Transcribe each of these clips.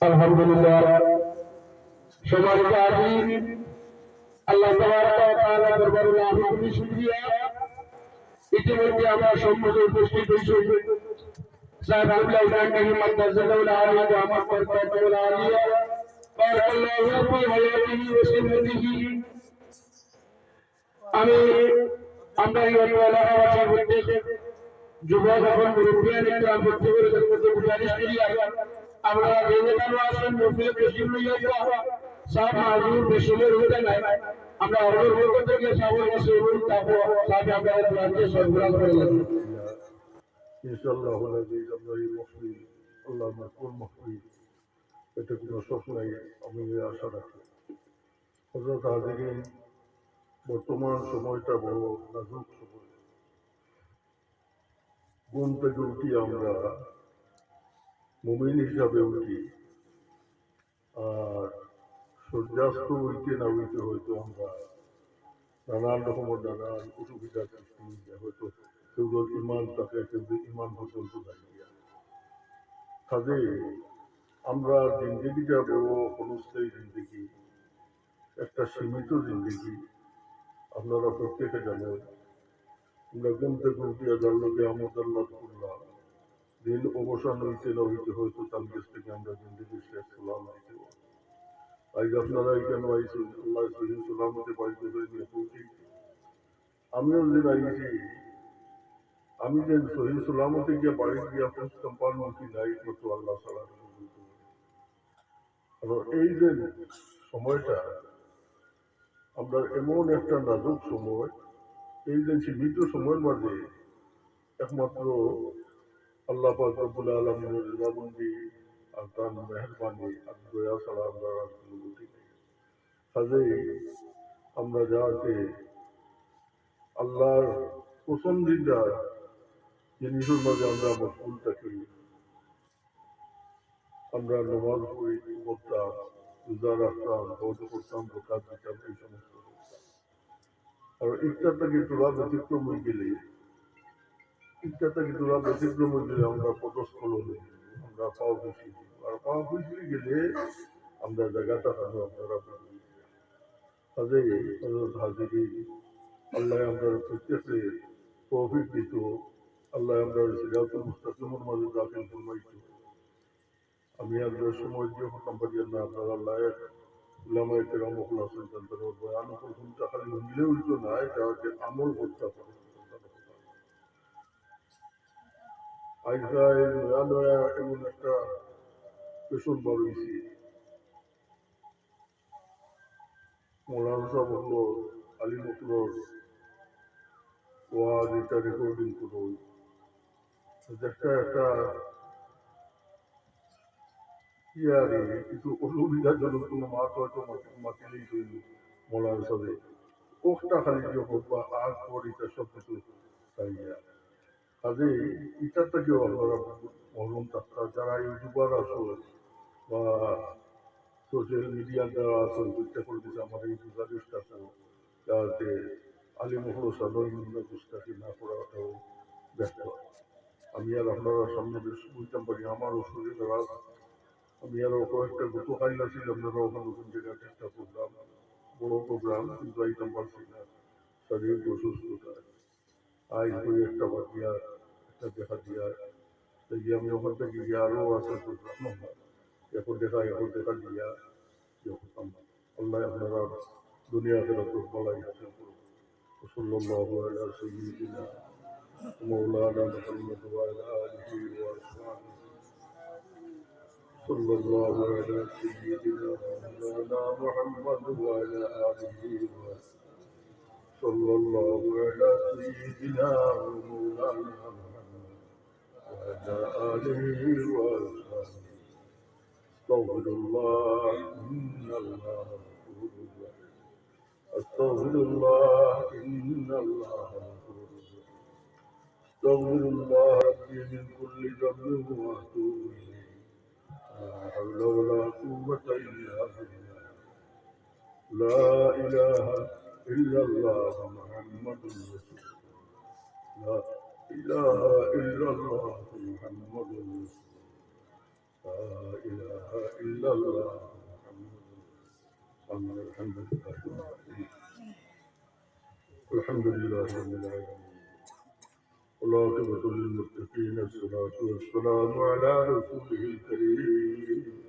আলহামদুলিল্লাহ সম্মানিত হাজির আল্লাহ তাবারক ওয়া তাআলা দরবারে লাখ কোটি শুকরিয়া। ইতিমধ্যে আমরা সম্মুখে উপস্থিত হয়েছি সাহেব আব্দুল্লাহ ইব্রাহিম মাদ্দাসাতুল আলিয়া জামাত বরকাতুল আলিয়া বারাকাল্লাহু ফি হায়াতিহি ওয়া সুন্নতিহি। আমরা এই এলাকাবাসীর মধ্যে যুবক এবং মুরব্বিয়ান ইকরাম করতে করে গুজারিশ করি আপনারা ভেবে ভালো আসেন নফিল বেশি লইয়া সব মাহুর বেশিলের হতে নাই আমরা অর্ডার করতে গিয়ে সবার কাছে অনুরোধ থাকবো সাথে আপনারা দোয়াকে সরবরাহ করে লাগবে ইনশাআল্লাহ আমরা এই মসজিদ আল্লাহ মাকবুল মসজিদ এটা কোনো স্বপ্ন নাই। আমি আশা রাখি হযরত হাজিরিন, বর্তমান সময়টা বড় নাজুক সময়। ঘুম থেকে উঠি আমরা মুমিন হিসাবে উঠি, আর সূর্যাস্ত হইতে না হইতে হয়তো আমরা নানান রকমের নানান অসুবিধার সৃষ্টি হয়ে যায়। হয়তো কেউ ইমান থাকে, কেউ ইমান পর্যন্ত দাঁড়িয়ে। কাজে আমরা জিন্দগিটা বড় অনুস্থায়ী জিন্দগি, একটা সীমিত জিন্দগি। আপনারা প্রত্যেকে জানেন আমরা ঘুম থেকে উঠিয়া জানলোকে আমাদের আল্লাহ করলাম দিন অবসান হইতে না হইতে হয়তো তার কাছ থেকে আমরা জিন্দগির শেষ সালাম দিতে। আজ আপনারা কেন আইসি আল্লাহ সহি সালামতে বাড়িতে হয়ে পৌঁছে। আমিও যে আইসি, আমি যে সহি সালামতে গিয়ে বাড়ি গিয়া খোঁজ কম্পার্টমেন্টটি নাই করতো আল্লাহ সালাম। আর এই যে সময়টা আমরা এমন একটা নাজুক সময়, এই যে সীমিত সময়ের মাঝে একমাত্র আল্লাহ পাক রব্বুল আলামিনের রিজাবন্দি আর তার মেহেরবানি আর দয়া ছাড়া আমরা আর কোনো গতি নেই। কাজেই আমরা যাতে আল্লাহর পছন্দিদা জিনিসের মাঝে আমরা মশগুল থাকি, আমরা নামাজ পড়ি করতাম, রোজা রাখতাম, হজ করতাম, যাকাত দিতাম, এই সমস্ত করতাম। আর ইচ্ছা থেকে তোলা ব্যতিক্রম হয়ে গেলে আমরা পদস্খলনে আমরা পাও খুশি দিব। আর পাও খুশি গেলে আমরা জায়গাটা ভালো আপনারা কাজে হাজিরি আল্লাহ আমরা প্রত্যেকে তৌফিক দিত। আল্লাহ আমরা সিরাতুল মুস্তাকিমের মাঝে দাখিল ফরমাইত। আমি আপনার সময় দিয়ে হতাম পারি না, আপনারা আল্লাহ উলামায়ে কেরাম মুখলাসিন জানতেন বয়ান শুনতে খালি হইলে হইতো না, যাতে আমল করতে পারে। আজকাল নয়া নয়া এমন একটা পেশন বার হয়েছি, মৌলানা সাহেব হলো আলী মকরর ওয়াজ এটা রেকর্ডিং করো, একটা একটা ইয়ারে কিছু অসুবিধাজনক কোনো মাছ হয়তো মাতিলেই তৈরি মৌলানা সাহেব ওটা খালি যে হোক বা আগ পর এটা সব কিছু চাইয়া। কাজে এটার থেকেও আপনারা মহরম থাকতা যারা ইউটিউবার আসল বা সোশ্যাল মিডিয়ার দ্বারা আসল চেষ্টা করতেছে আমার এই গুজারিশটা যাতে আলিমহল সাধারণ গুস্তাকি না করাটাও ব্যস্ত। আমি আর আপনারা সামনে বেশ বুঝতাম পারি আমারও শরীর খারাপ, আমি আরও কয়েকটা গত কাইল আছি আপনারা ওখানে নতুন জায়গায় চেষ্টা করলাম, বড় প্রোগ্রাম কিন্তু আইতাম পারছি না শারীরিক অসুস্থতায়। আই করে একটা বাকিয়া একটা দেখা দিয়া দেখি আমি ওখান থেকে গিয়ে আরও আছে প্রোগ্রাম এখন দেখা দিয়া আল্লাহ আপনারা দুনিয়া ফেরত বলাই হাসিল করুন। সাল্লাল্লাহু আলা সাইয়্যিদিনা مولانا محمد وعلى آله وأصحابه صلى الله على سيدنا مولانا محمد وعلى آله صلى الله على سيدنا مولانا محمد وعلى آله وأصحابه استغفر الله إن الله غفور رحيم استغفر الله إن الله غفور رحيم استغفر الله ربي من كل ذنب واتوب اليه لا حول ولا قوه الا بالله لا اله الا الله محمد رسول الله لا اله الا الله محمد رسول الله لا اله إلا الله الحمد لله رب العالمين والعاقبة للمتقين الصلاة والسلام على رسوله الكريم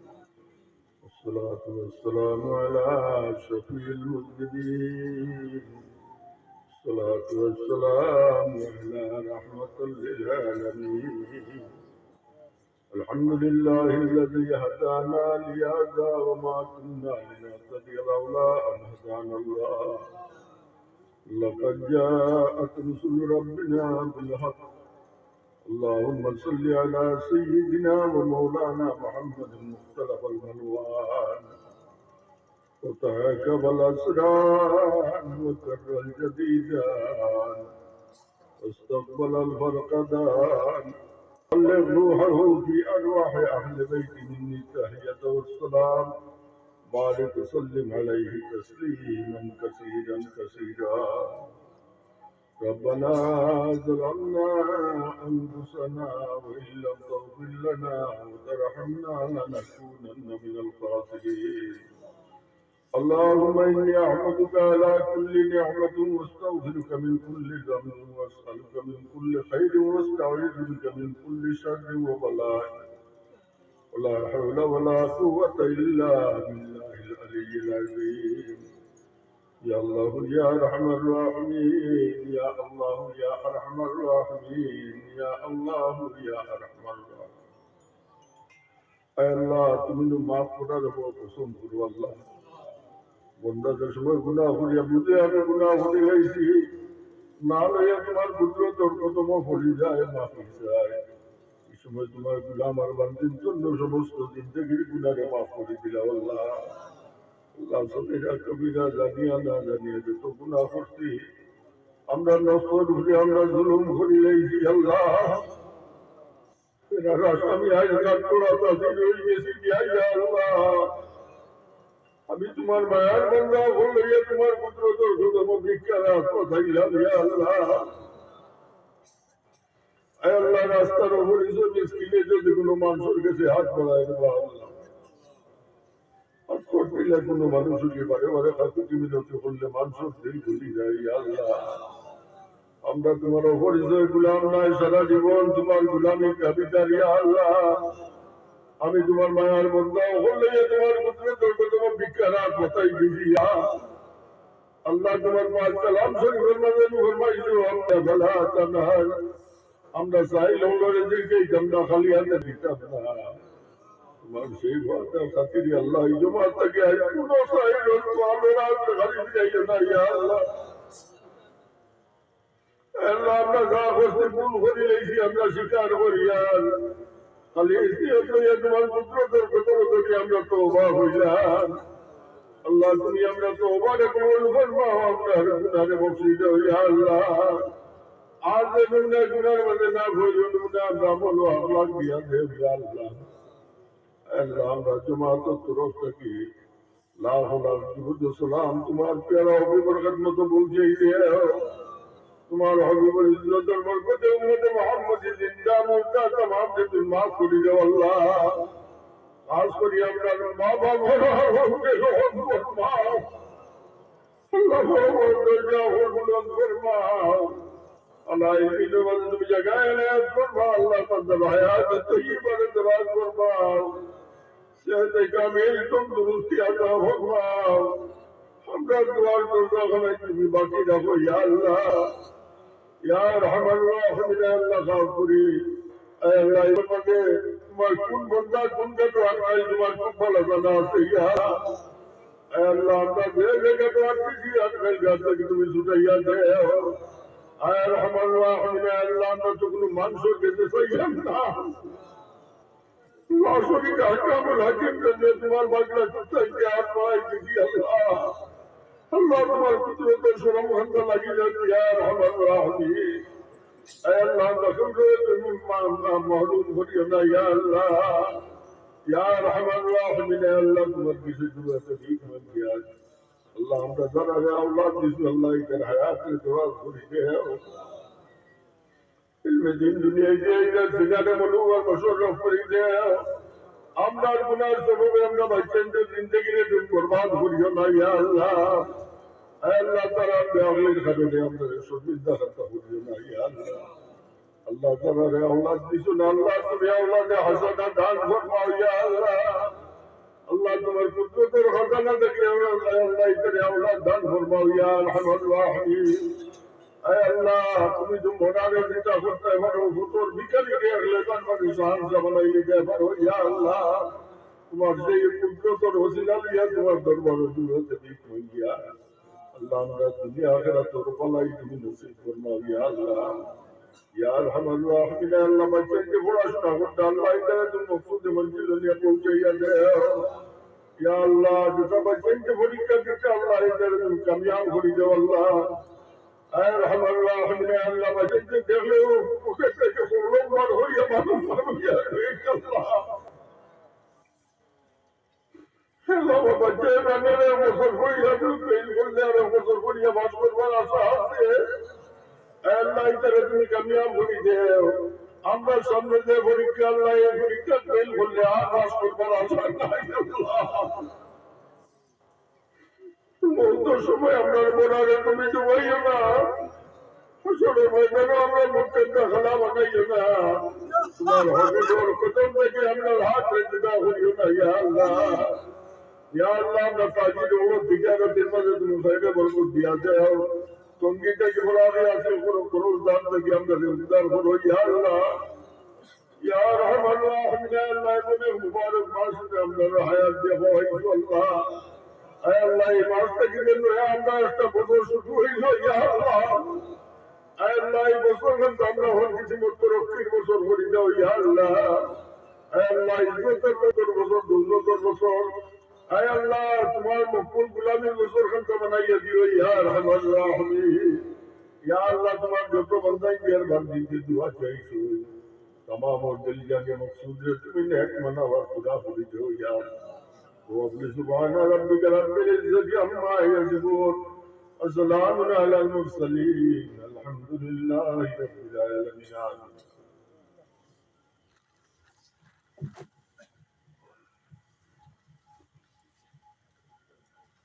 والصلاة والسلام على شفيع المذنبين الصلاة والسلام على رحمة للعالمين الحمد لله الذي هدانا لهذا وما كنا لنهتدي لولا أن هدانا الله لقد جاءت رسل ربنا بالحق اللهم صل على سيدنا ومولانا محمد المختلف الملوان وتعاقب الأسرار وكر الجديدان واستقبل الفرقدان بلغ روحه في أرواح أهل بيت مني التحية والسلام بارك وسلم عليه تسليما كثيرا كثيرا ربنا ظلمنا أنفسنا وإن لم تغفر لنا وترحمنا لنكونن من الخاسرين اللهم إني أحمدك على كل نعمة واستغفرك من كل ذنب وأسألك من كل خير واستعيذ بك من كل شر وبلاء ولا حول ولا قوة إلا بالله العلي العظيم يا الله يا أرحم الراحمين يا الله يا أرحم الراحمين يا الله يا أرحم الراحمين أي الله تمن ما قدر هو قسم قدر الله বন্দাদের সময় গুনাহ করিয়া বুঝে আমি গুনাহ করে গেছি না লইয়া তোমার কুদরতের কদম ফলি যায় মাফি যায় এই সময় তোমার গুলাম আর বান্দির জন্য সমস্ত জিন্দেগির গুনাহে মাফ করে দিলা আল্লাহ আল্লাহ সবিরা কবিরা জানিয়া না জানিয়া যত গুনাহ করছি আমরা নফর ঘুরে আমরা জুলুম করি গেছি আল্লাহ এরা আসামি আজ কাটরা তাসির হয়ে গেছি আল্লাহ আমি তোমার মায়ার বন্ধা ভুল হইয়া তোমার কুদরতের কদম ভিক্ষার কথাইলাম ইয়া আল্লাহ আয় আল্লাহ রাস্তার উপর এসে মিসকিনে যদি কোনো মানুষের কাছে হাত বাড়ায় দেবো আল্লাহ হাত করতে কোনো মানুষকে বারে বারে কাকুতি মিনতি করলে মানুষের দিল খুলি যায় ইয়া আল্লাহ আমরা তোমার অপরিচয় গুলাম নাই সারা জীবন তোমার গুলামি কাবিতার ইয়া আল্লাহ আমি তোমার মায়ার বন্ধা হলে তোমার কুদরতের কদম ভিক্ষার কথাই দিদিয়া আল্লাহ তোমার পাঁচ কালাম শরীফের মধ্যে ফরমাইছো আমরা ভলা তানহার আমরা চাইল হলরে দিকে আমরা খালি হাতে দিতাম না তোমার সেই কথা খাতিরে আল্লাহ এই জমাত থেকে আই কোন চাইল আল্লাহর হাতে খালি দিই না ইয়া আল্লাহ আল্লাহ আমরা যা করতে ভুল করে লইছি আমরা স্বীকার করি আর খালি এসে তোমার কুদরতের কদম থেকে আমরা তওবা হইলাম আল্লাহ তুমি আমরা তওবারে কবুল ফরমাও আমরা গুনাহে বখশি দাও ইয়া আল্লাহ আজ গুনাহ গুনার মধ্যে না ভুলিও না আমরা বলো আল্লাহ দিয়া দে ইয়া আল্লাহ আল্লাহ আমরা জামাতের তরফ থেকে লাখ লাখ দুরূদ ও সালাম তোমার প্যারা হবিবের খিদমতে পৌঁছাই দাও তোমার হবিবের ইজ্জতের বরকতে উম্মতে মুহাম্মদী জিন্দা মুর্দা तमाम কে তুমি maaf করে দাও আল্লাহ খাস করে আমরা মা বাবার হককে রহম ফরমাও আল্লাহ বড় দরজা বুলন্দ ফরমাও আল্লাহ এই জবান তুমি জায়গায় নিয়াত ফরমাও আল্লাহ তাআলা হায়াত তয়্যিবা দরাজ ফরমাও সেহত কামিল তন্দুরুস্তি আতা ফরমাও আমরা দুয়ার দরজা খানে তুমি বাকি রাখো ইয়া আল্লাহ ইয়া আরহামার রাহিমিন আল্লাহ গাফুরি আয় আল্লাহ ইবাদে তোমার কোন বন্দা কোন তো আল্লাহ তোমার খুব ভালো জানা আছে ইয়া আয় আল্লাহ আমরা যে তো আছি আজকাল গাতে তুমি ছুটাইয়া দাও আয় আরহামার রাহিমিন আল্লাহ আমরা তো কোনো মানুষের কাছে চাইলাম না লাশরি আহকামুল হাকিম যে তোমার বাগলা চাইতে আর পাই দিদি আল্লাহ আল্লাহ তোমার কুদরতের সরমখন্ড লাগিয়ে যাচ্ছে ইয়া আরহামার রাহিমিন আয় আল্লাহ রাসূল তুমি মাহরুম করিও না ইয়া আল্লাহ ইয়া আরহামার রাহিমিন আল্লাহ তোমার কিছু দুয়াতে ঠিক হয়ে গিয়া আল্লাহ আমরা যারা আওলাদ দিছো আল্লাহ এর হায়াতে দোয়া করি দেও ইলমে দিন দুনিয়ায় যে সিনারে মনুয়ার মুশররফ করি দেও আমরার গুনার সববে আমরা বাচ্চাদের জিন্দগিরে তুমি বরবাদ করিও না ইয়া আল্লাহ আল্লাহ তাআলা বেআগলির কারণে আমরা সুবিধা করতে করিও না ইয়া আল্লাহ আল্লাহ তাআলা রে আওলাদ দিছো না আল্লাহ তুমি আওলাদে হাসানা দান ফরমাও ইয়া আল্লাহ আল্লাহ তোমার কুদরতের খাজানা থেকে আল্লাহ ইতরে আওলাদ দান ফরমাও ইয়া আরহামার রাহিমিন আয় আল্লাহ তুমি তো মনারে যেটা করতে পারো ফুতর বিকালি কে আগলে দান মানে সাহান জামানাই দিতে পারো ইয়া আল্লাহ তোমার সেই কুদরতের ওসিলা দিয়া তোমার দরবারে দুরতে দিক হইয়া আল্লাহ আমরা দুনিয়া আখিরাত তোর পালাই তুমি নসিব ফরমাও ইয়া আল্লাহ ইয়া আরহামার রাহিমিন আল্লাহ বাচ্চাকে পড়াশোনা করতে আল্লাহ ইতরে তুমি মকসুদ মঞ্জিল নিয়ে পৌঁছাইয়া দেও ইয়া আল্লাহ যেটা বাচ্চাকে পরীক্ষা দিতে আল্লাহ ইতরে তুমি কামিয়াব করে দাও আল্লাহ أرحم الراحمين الله بجد دغلو وكتك فولو مر هو يا مر يا الله الله بجد انا مصر هو يا بين كل يا مصر هو يا مصر ولا صاحب الله يتركني كامياب হই দেও আমরা সামনে যে পরীক্ষা আল্লাহ এই পরীক্ষা ফেল করলে আর পাস করবার আশা নাই আল্লাহ বহুত সময় আমরা বলারে তুমি ডুবাইও না আসলে ময়দানে আমরা মুক্তটা খেলা বানাইও না তোমার হজুর কদম থেকে আমরা হাত রেখে দাও করিও না ইয়া আল্লাহ আমরা কাজী ওর তিজারতের মাঝে তুমি ফায়দা বরকত দিয়া দাও সঙ্গীতকে বলারে আছে কোনো কোনো দান থেকে আমরা উদ্ধার করো ইয়া আল্লাহ ইয়া রহমান রাহিম আল্লাহ বলে মুবারক মাসে আমরা হায়াত দেব আল্লাহ আয় আল্লাহ এই মাসটা কিন্তু আমরা একটা বছর শুরু হইল ইয়া আল্লাহ আয় আল্লাহ এই বছর কিন্তু আমরা হল কিছু মতো রক্ষীর বছর করি দাও ইয়া আল্লাহ আয় আল্লাহ ইজ্জতের বছর দুর্নতর বছর আয় আল্লাহ তোমার মকবুল গুলামের বছর কিন্তু বানাইয়া দিও ইয়া রহমান রাহিম ইয়া আল্লাহ তোমার যত বান্দাই বিয়ার বান্দিকে দুয়া চাইছো तमाम और दिल जाके मकसूद है तुम्हें नेक मना और खुदा खुदी जो या वो अपने सुभान रब्बिक रब्बिल इज्जति अम्मा यसिफून और सलाम अलल मुरसलीन अल्हम्दुलिल्लाहि रब्बिल आलमीन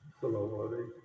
अस्सलामु अलैकुम